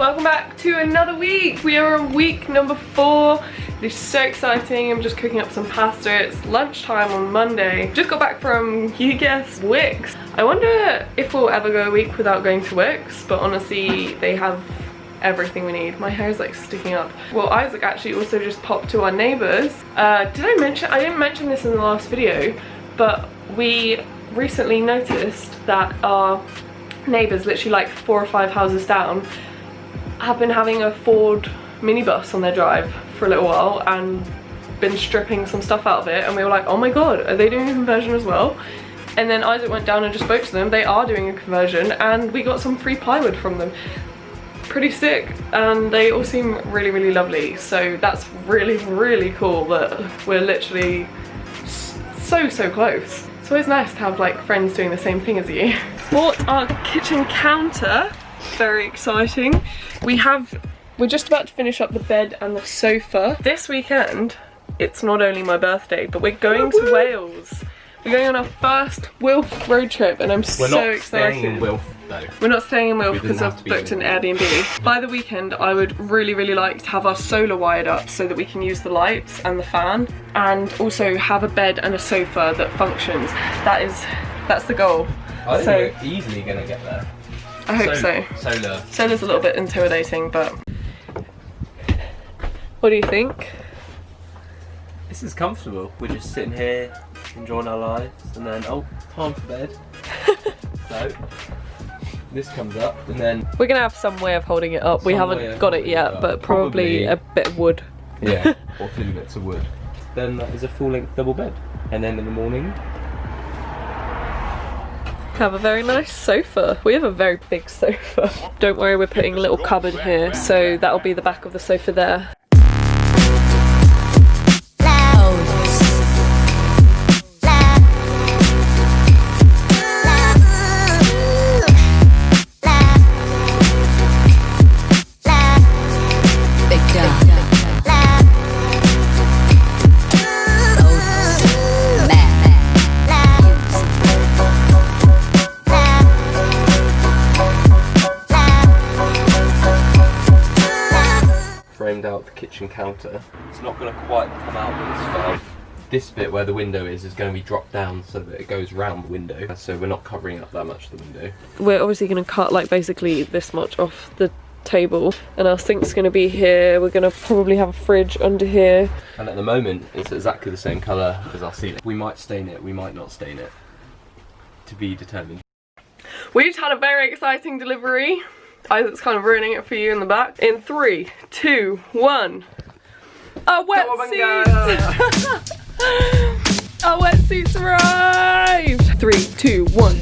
Welcome back to another week. We are on week number 4. It is so exciting. I'm just cooking up some pasta. It's lunchtime on Monday. Just got back from, you guessed, Wix. I wonder if we'll ever go a week without going to Wix, but honestly they have everything we need. My hair is like sticking up. Well, Isaac actually also just popped to our neighbours. I didn't mention this in the last video, but we recently noticed that our neighbours, literally like 4 or 5 houses down, have been having a Ford minibus on their drive for a little while and been stripping some stuff out of it, and we were like, oh my god, are they doing a conversion as well? And then Isaac went down and just spoke to them. They are doing a conversion and we got some free plywood from them. Pretty sick, and they all seem really, really lovely. So that's really, really cool that we're literally so close. It's always nice to have like friends doing the same thing as you. Bought our kitchen counter. Very exciting. We're just about to finish up the bed and the sofa. This weekend, it's not only my birthday, but we're going to Wales. We're going on our first Wilf road trip, and I'm so excited. We're not staying in Wilf though. We're not staying in Wilf because I've booked an Airbnb. By the weekend, I would really, really like to have our solar wired up so that we can use the lights and the fan, and also have a bed and a sofa that functions. That's the goal. I think we're easily gonna get there. I hope so. Solar's a little bit intimidating, but what do you think? This is comfortable. We're just sitting here, enjoying our lives, and then, oh, time for bed. So, this comes up, and then... We're gonna have some way of holding it up. We haven't got it yet, but probably a bit of wood. Yeah, or 2 bits of wood. Then that is a full-length double bed. And then in the morning... have a very nice sofa. We have a very big sofa. Don't worry, we're putting a little cupboard here, so that'll be the back of the sofa there. Framed out the kitchen counter. It's not going to quite come out this far. This bit where the window is going to be dropped down so that it goes round the window, so we're not covering up that much of the window. We're obviously going to cut like basically this much off the table, and our sink's going to be here. We're going to probably have a fridge under here, and at the moment it's exactly the same colour as our ceiling. We might stain it, we might not stain it, to be determined. We just had a very exciting delivery. Isaac's kind of ruining it for you in the back. In 3, 2, 1. Our wetsuits! Our wetsuits arrived! 3, 2, 1.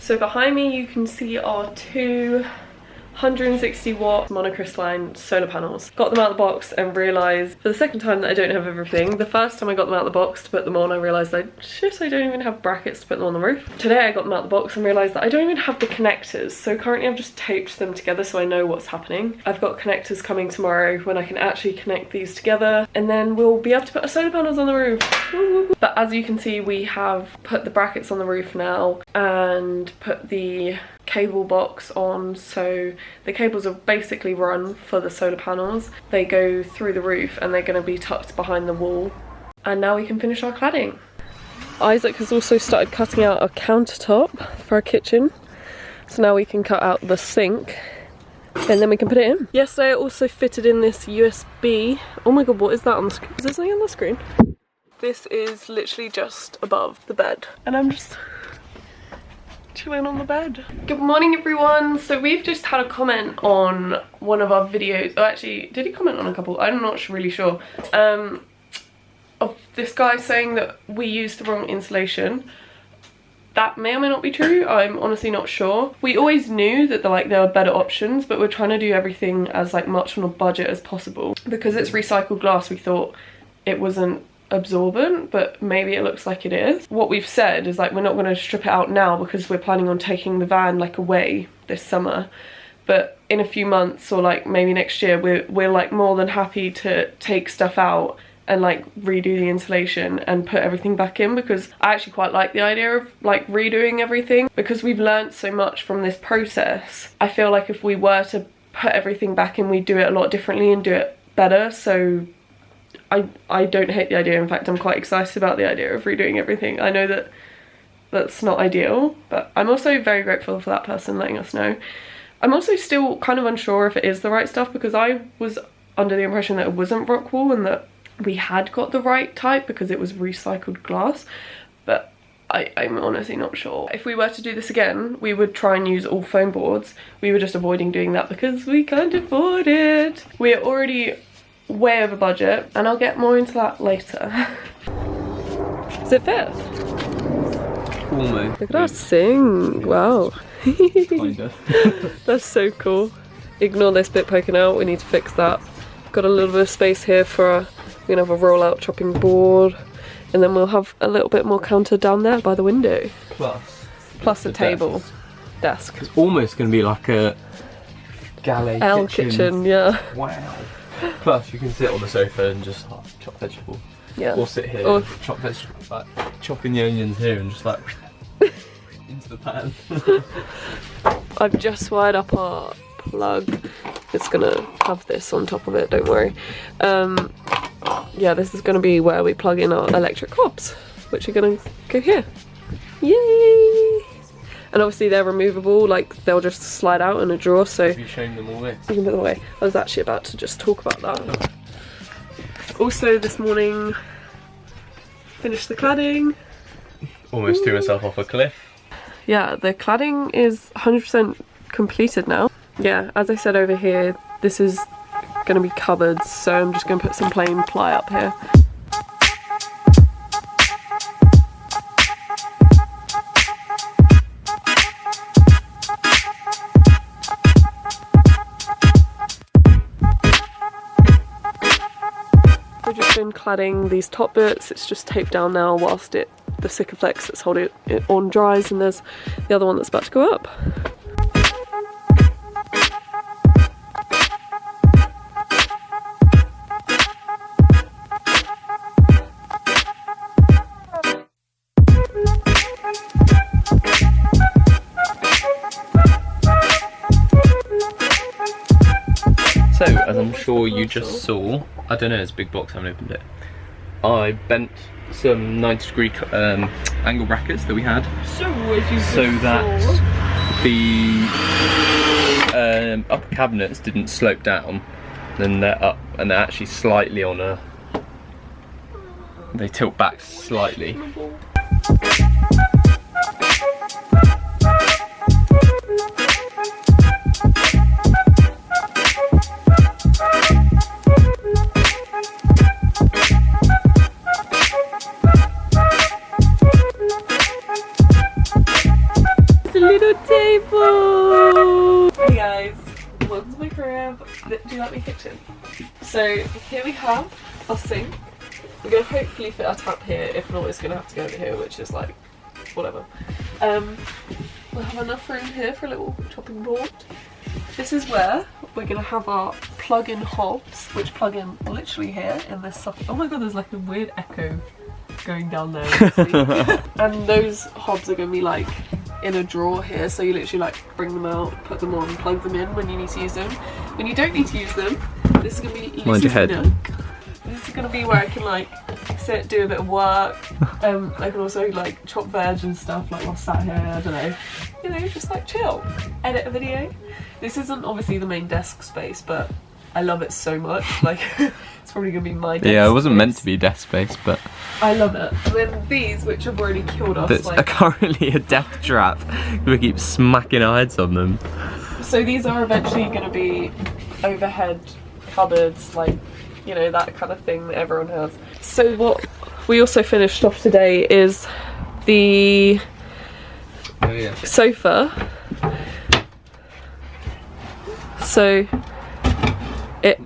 So behind me you can see our 2 160-watt monocrystalline solar panels. Got them out of the box and realised for the second time that I don't have everything. The first time I got them out of the box to put them on, I realised I don't even have brackets to put them on the roof. Today I got them out of the box and realised that I don't even have the connectors. So currently I've just taped them together so I know what's happening. I've got connectors coming tomorrow when I can actually connect these together, and then we'll be able to put our solar panels on the roof. But as you can see, we have put the brackets on the roof now and put the cable box on, so the cables are basically run for the solar panels. They go through the roof and they're going to be tucked behind the wall, and now we can finish our cladding. Isaac has also started cutting out a countertop for our kitchen, so now we can cut out the sink and then we can put it in. Yesterday I also fitted in this USB. Oh my god, what is that on the screen? Is there something on the screen? This is literally just above the bed, and I'm just chilling on the bed. Good morning everyone. So we've just had a comment on one of our videos. Oh, actually, did he comment on a couple? I'm not really sure. Of this guy saying that we used the wrong insulation. That may or may not be true. I'm honestly not sure. We always knew that there were better options, but we're trying to do everything as like much on a budget as possible. Because it's recycled glass, we thought it wasn't absorbent, but maybe it looks like it is. What we've said is like we're not going to strip it out now because we're planning on taking the van like away this summer, but in a few months or like maybe next year we're like more than happy to take stuff out and like redo the insulation and put everything back in, because I actually quite like the idea of like redoing everything, because we've learned so much from this process. I feel like if we were to put everything back in, we'd do it a lot differently and do it better. So I don't hate the idea. In fact, I'm quite excited about the idea of redoing everything. I know that that's not ideal, but I'm also very grateful for that person letting us know. I'm also still kind of unsure if it is the right stuff, because I was under the impression that it wasn't rock wool and that we had got the right type because it was recycled glass, but I'm honestly not sure. If we were to do this again, we would try and use all foam boards. We were just avoiding doing that because we can't afford it. We're already way over budget, and I'll get more into that later. Does it fit? Almost. Look at us sing. Wow. Kinda. That's so cool. Ignore this bit poking out, we need to fix that. Got a little bit of space here for we're gonna have a roll out chopping board, and then we'll have a little bit more counter down there by the window. Plus a table. Desk. It's almost gonna be like a galley kitchen, yeah. Wow. Plus you can sit on the sofa and just like chop vegetable. Yeah. Or sit here, or chop vegetables, like chopping the onions here and just like into the pan. I've just wired up our plug. It's gonna have this on top of it, don't worry. Yeah, this is gonna be where we plug in our electric hobs, which are gonna go here. Yay! And obviously they're removable, like they'll just slide out in a drawer, so Have you shown them all this? you can put them away. I was actually about to just talk about that. Also this morning, finished the cladding. Almost threw myself off a cliff. Yeah, the cladding is 100% completed now. Yeah, as I said over here, this is going to be cupboards, so I'm just going to put some plain ply up here. We've just been cladding these top bits. It's just taped down now whilst the Sikaflex that's holding it on dries, and there's the other one that's about to go up. So, as I'm sure you just saw, I don't know, it's a big box, I haven't opened it. I bent some 90-degree angle brackets that we had, so that the upper cabinets didn't slope down. Then they're up and they're actually slightly on a... they tilt back slightly. Do you like my kitchen? So here we have our sink. We're going to hopefully fit our tap here, if not it's going to have to go over here, which is like, whatever. We'll have enough room here for a little chopping board. This is where we're going to have our plug-in hobs, which plug in literally here in this socket. Oh my god, there's like a weird echo going down there. And those hobs are going to be like in a drawer here, so you literally like bring them out, put them on, plug them in when you need to use them. When you don't need to use them, this is going to be Mind your head. This is going to be where I can like sit, do a bit of work. I can also like chop veg and stuff like while sat here, I don't know. You know, just like chill, edit a video. This isn't obviously the main desk space, but I love it so much. Like, it's probably going to be my desk Yeah, it wasn't space. meant to be desk space, but... I love it. And then these, which have already killed us. That's like, currently a death trap. We keep smacking our heads on them. so these are eventually going to be overhead cupboards, like, you know, that kind of thing that everyone has. So what we also finished off today is the sofa. So it,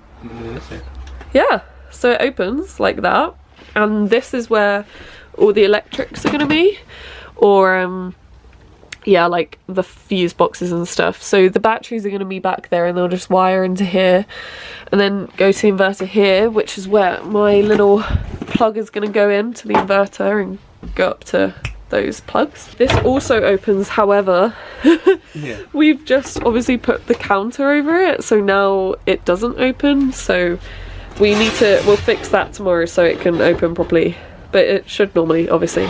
yeah, so it opens like that, and this is where all the electrics are going to be, or yeah, like the fuse boxes and stuff. So the batteries are going to be back there, and they'll just wire into here and then go to the inverter here, which is where my little plug is going to go into the inverter and go up to those plugs. This also opens, however, yeah. We've just obviously put the counter over it, so now it doesn't open, so we'll fix that tomorrow so it can open properly, but it should normally, obviously.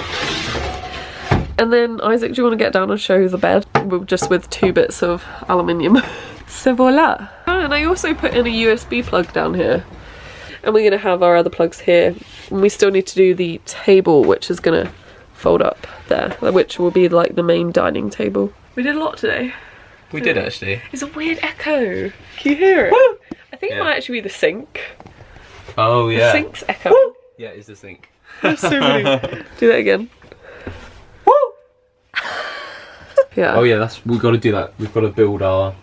And then, Isaac, do you want to get down and show the bed? Just with 2 bits of aluminium. So voila. And I also put in a USB plug down here. And we're going to have our other plugs here. And we still need to do the table, which is going to fold up there, which will be like the main dining table. We did a lot today. We did actually. It's a weird echo. Can you hear it? Woo! I think it might actually be the sink. Oh yeah. The sink's echoing. Woo! Yeah, it's the sink. That's so funny. Do that again. Yeah. Oh yeah, we've got to do that. We've got to build our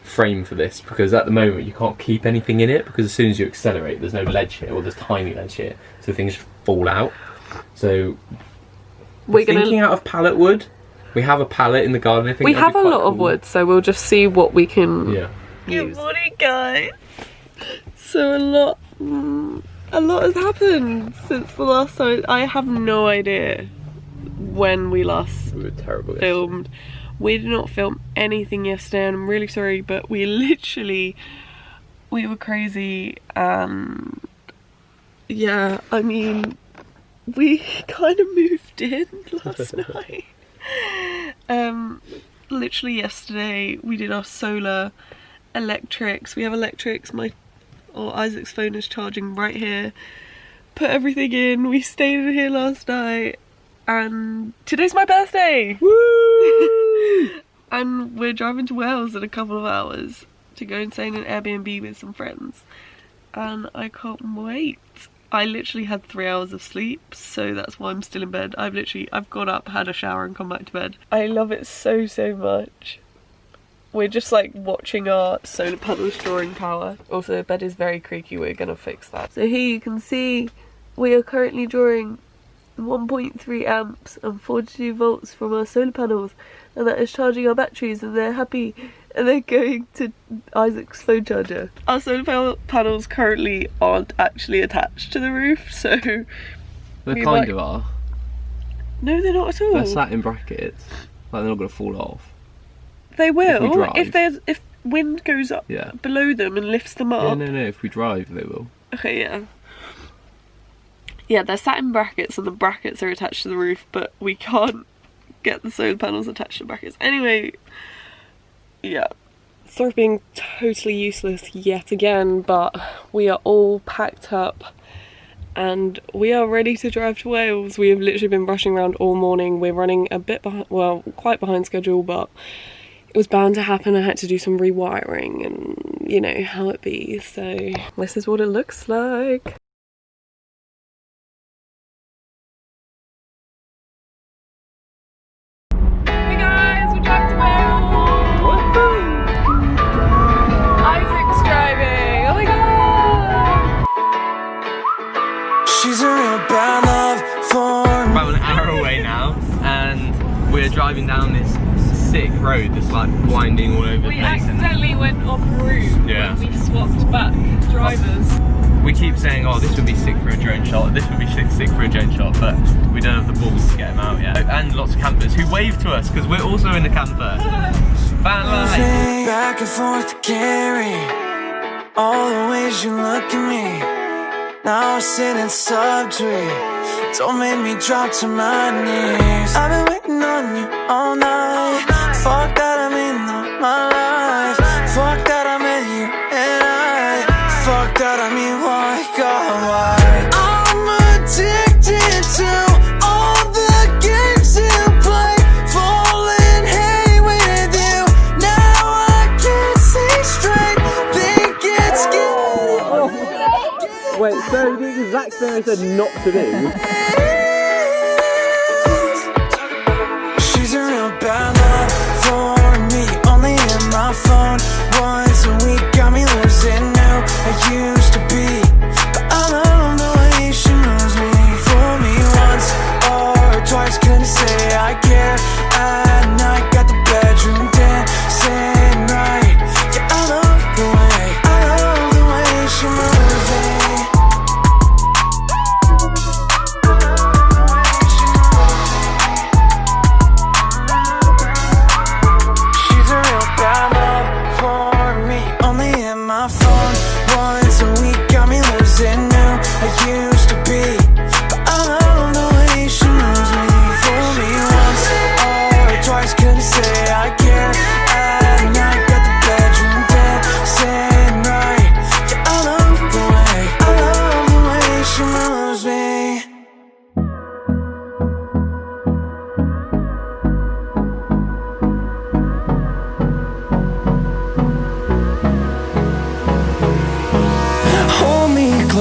frame for this, because at the moment you can't keep anything in it, because as soon as you accelerate there's no ledge here, or there's tiny ledge here, so things fall out. So we're thinking out of pallet wood. We have a pallet in the garden. I think we have a lot of wood, so we'll just see what we can use. Good morning, guys. So a lot has happened since the last time. I have no idea when we last filmed. We did not film anything yesterday, and I'm really sorry, but we were crazy, and yeah, I mean, we kind of moved in last night. Literally yesterday we did our solar, electrics. We have electrics. Isaac's phone is charging right here. Put everything in. We stayed in here last night. And today's my birthday! Woo! And we're driving to Wales in a couple of hours to go and stay in an Airbnb with some friends. And I can't wait. I literally had 3 hours of sleep, so that's why I'm still in bed. I've got up, had a shower and come back to bed. I love it so, so much. We're just like watching our solar panels drawing power. Also, the bed is very creaky, we're gonna fix that. So here you can see we are currently drawing 1.3 amps and 42 volts from our solar panels, and that is charging our batteries, and they're happy, and they're going to Isaac's phone charger. Our solar panels currently aren't actually attached to the roof, so they kind of are. No, they're not at all. They're sat in brackets, like they're not going to fall off. They will if wind goes up below them and lifts them up. Yeah, no, if we drive they will. Okay, yeah. Yeah, they're sat in brackets, and the brackets are attached to the roof, but we can't get the solar panels attached to brackets. Anyway, yeah. Sorry for being totally useless yet again, but we are all packed up and we are ready to drive to Wales. We have literally been rushing around all morning. We're running a bit behind, well, quite behind schedule, but it was bound to happen. I had to do some rewiring, and you know how it be. So this is what it looks like. We're driving down this sick road that's like winding all over the place. We accidentally went off route when we swapped back drivers. We keep saying, oh, this would be sick for a drone shot, this would be sick for a drone shot, but we don't have the balls to get them out yet. And lots of campers who wave to us because we're also in the camper. Van life. Back and forth to carry all the ways you look at me. Now I sit in subtree. Don't make me drop to my knees. I've been waiting on you all night. Fuck that, I'm in all my life. Fuck that, I met you and I. Fuck that, I mean why, God, why? I'm addicted to all the games you play. Falling hey with you. Now I can't see straight. Think it's good. Wait, so the exact thing I said not to do. She's a real bad love for me. Only in my phone once a week. Got me losing now. I used to be, but I love the way she moves me.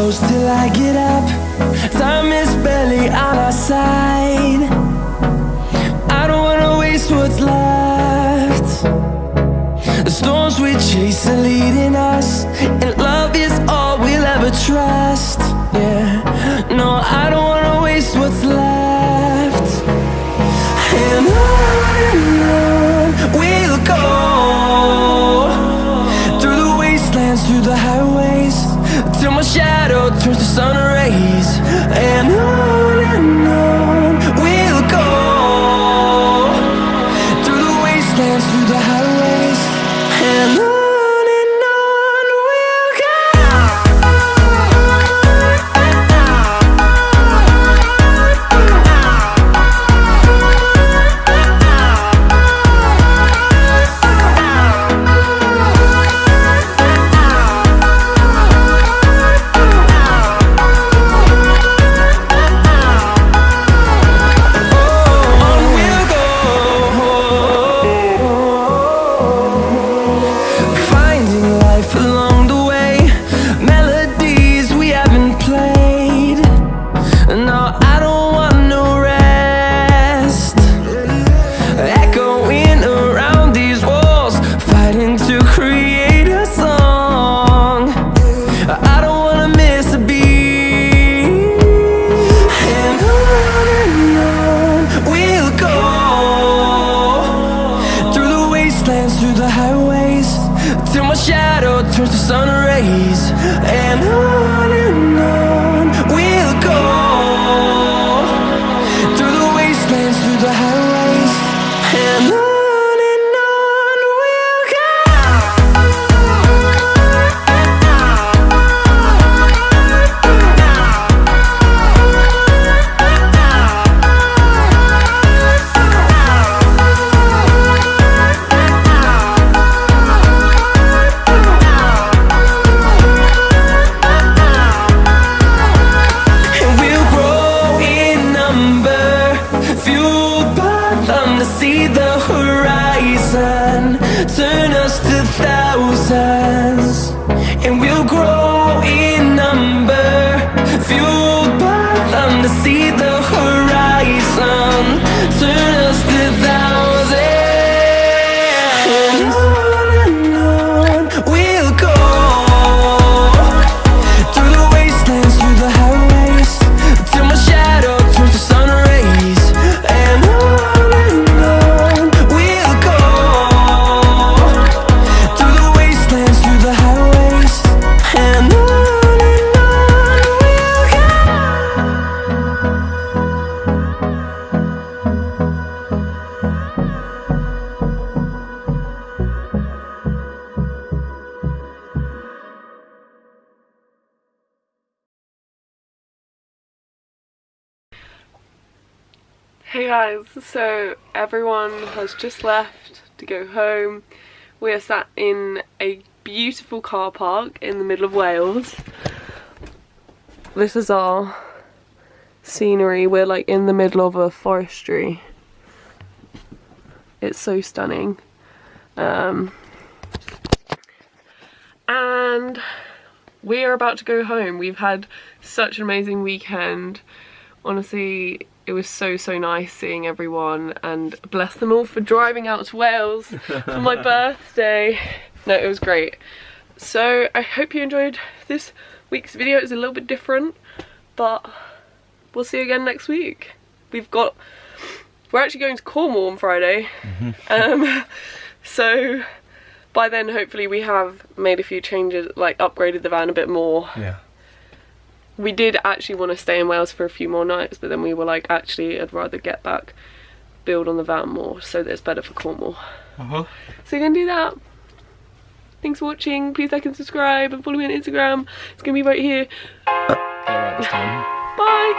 close till I get up. Time is barely on our side. I don't wanna waste what's left. The storms we chase are leading us, and love is all we'll ever trust. Yeah, no, I don't wanna waste what's left. And on we'll go, through the wastelands, through the highways, till my shadow turns to sun rays. And on we'll go, through the wastelands, through the highways, and on we'll go. Through the highways, till my shadow turns to sun rays. And on we'll go, through the wastelands, through the highways, and on we'll go. See the horizon turn us to thousands, and we'll grow in number, fueled by them. To see the horizon turn us to thousands, and on we'll go, through the wastelands, through the highways, till my shadow turns to sun rays. And Hey guys, so everyone has just left to go home. We are sat in a beautiful car park in the middle of Wales. This is our scenery. We're like in the middle of a forestry. It's so stunning. And we are about to go home. We've had such an amazing weekend. Honestly, it was so nice seeing everyone, and bless them all for driving out to Wales for my birthday. No, it was great. So I hope you enjoyed this week's video. It's a little bit different, but we'll see you again next week. We're actually going to Cornwall on Friday. So by then hopefully we have made a few changes, like upgraded the van a bit more. Yeah. We did actually want to stay in Wales for a few more nights, but then we were like, actually, I'd rather get back, build on the van more, so that it's better for Cornwall. So you're going to do that. Thanks for watching. Please like and subscribe and follow me on Instagram. It's going to be right here. Right this time. Bye.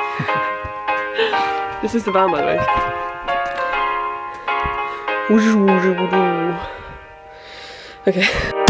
This is the van, by the way. Okay.